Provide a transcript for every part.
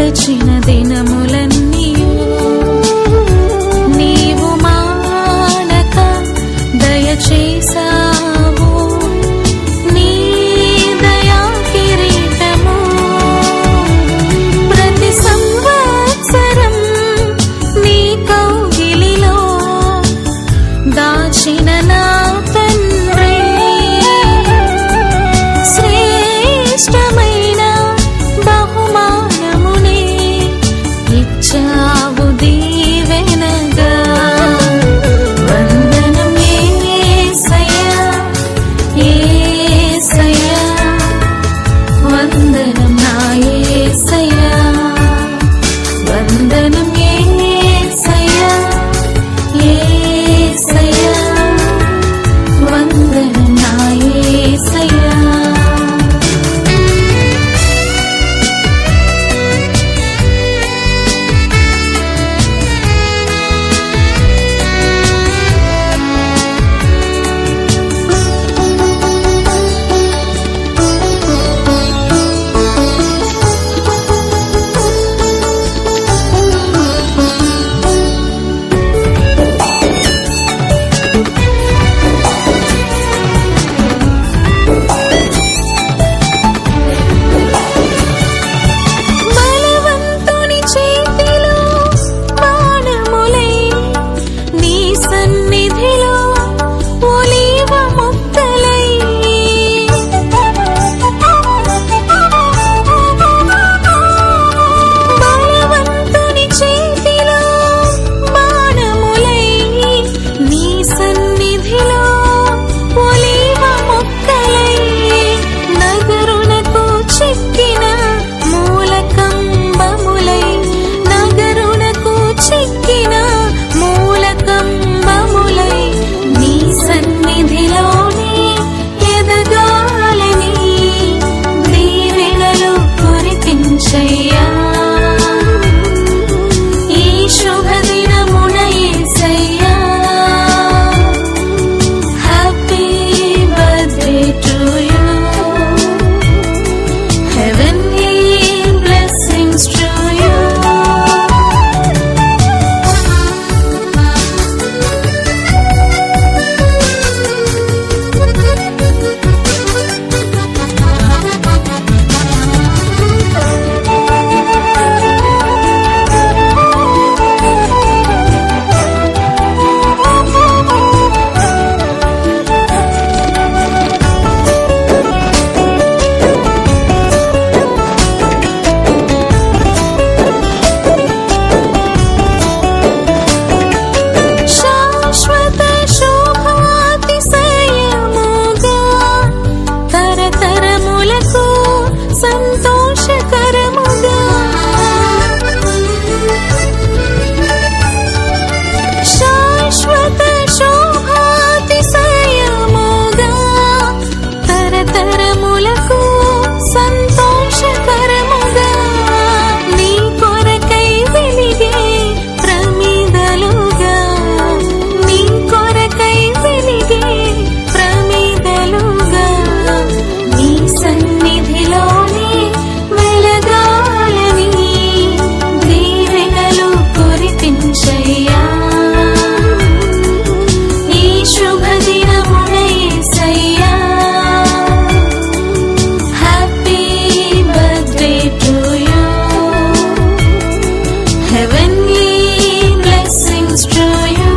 గడచిన దినములన్నీ నీవు మానక దయచేసావు. నీ దయా కిరీటము ప్రతి సంవత్సరం నీ కౌగిలిలో దాచిన నా తండ్రి, శ్రేష్టమైన బహుమానమునే ఇచ్చావు దీవెనగా. వందనం యేసయ్యా, యేసయ్యా, వందనం నా యేసయ్యా, వందనం యేసయ్యా, యేసయ్యా, వందనం నా యేసయ్యా. బలవంతుని చేతిలో బాణములై నీ సన్నిధిలో ఒలీవ మొక్కలై, బలవంతుని చేతిలో బాణములై నీ సన్నిధిలో ఒలీవ మొక్కలై, నగరునకు చిక్కిన మూలకంబములై, నగరునకు చిక్కిన మూలకంబములై నీ సన్నిధిలోనే ఎదగాలని దీవెనలు కురిపించయ్యా. ఈ శుభదినమున యేసయ్యా, happy birthday to you, heavenly blessings to you. శాశ్వత శోభాతిశయముగా తరతరములకు సంతోషకరముగా, శాశ్వత శోభాతిశయముగా తరతరములకు సంతోషకరముగా, నీ కొరకై వెలిగే ప్రమిదలుగా, నీ కొరకై వెలిగే ప్రమిదలుగా నీ సన్నిధిలోనే వెలగాలని దీవెనలు కురిపించయ్యా. ఈ శుభదినమున యేసయ్యా, happy birthday to you, heavenly blessings to you.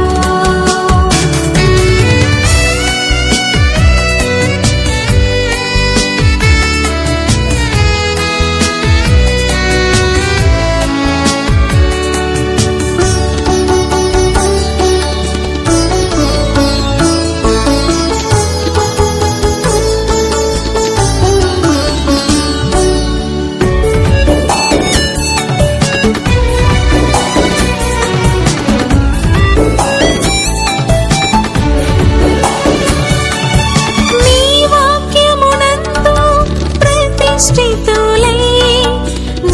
నీ వాక్యమునందు ప్రతిష్ఠితులై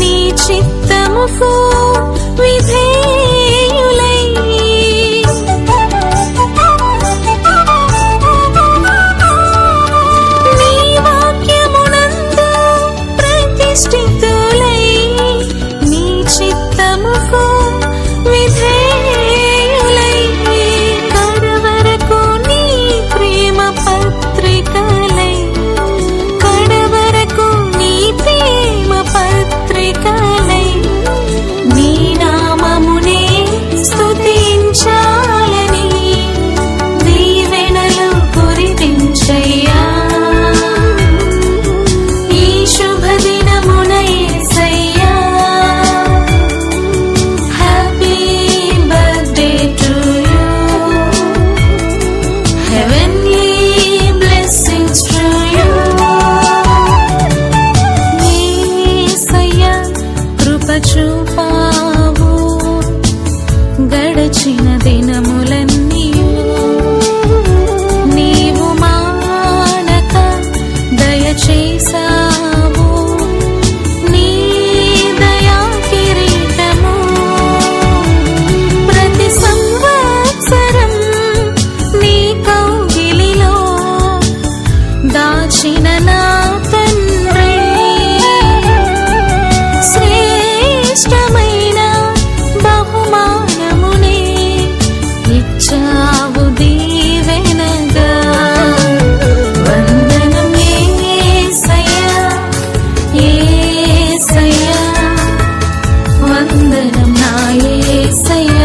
నీ చిత్తముకు విధేయులై, నీ వాక్యమునందు ప్రతిష్ఠితులై నీ చూపావు గడచిన దినములన్నీయు నీవు మానక దయచేసావు నీ దయా కిరీటము ప్రతి సంవత్సరం నీ కౌగిలిలో దాచిన నా తండ్రి శ్రేష్టమైన బహుమానమునే ఇచ్చావు దీవెనగా వందనం యేసయ్యా యేసయ్యా వందనం నా యేసయ్యా